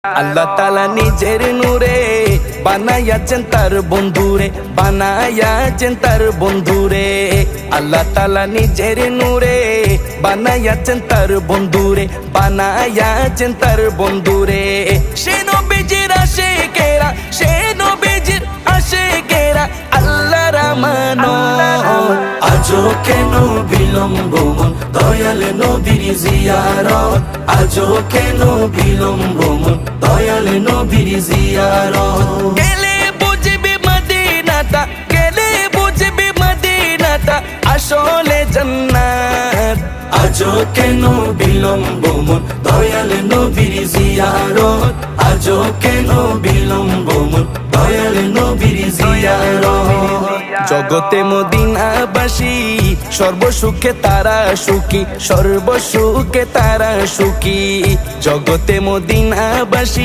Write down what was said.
আল্লাহ তাআলা নিজের নূরে বানায়াছেন তার বন্ধুরে, বানায়াছেন তার বন্ধুরে। আল্লাহ তাআলা নিজের নূরে বানায়াছেন তার বন্ধুরে, বানায়াছেন তার বন্ধুরে। সে নবীজির আশিকেরা, সে নবীজির আশিকেরা আল্লাহর আমানত। আজও কেন বিলম্ব মন দয়াল নবীর জিয়ারত, আজও কেন বিলম্ব মন দয়াল নবীর জিয়ারত। গেলে বুঝবি মদিনাটা, গেলে বুঝবি মদিনাটা আসলে জান্নাত। আজও কেন বিলম্ব মন দয়াল নবীর জিয়ারত, আজও কেন বিলম্ব মন দয়াল নবীর জিয়ারত। জগতে মদিনাবাসী সর্বসুখে তারা সুখী, সর্বসুখে তারা সুখী। জগতে মদিনাবাসী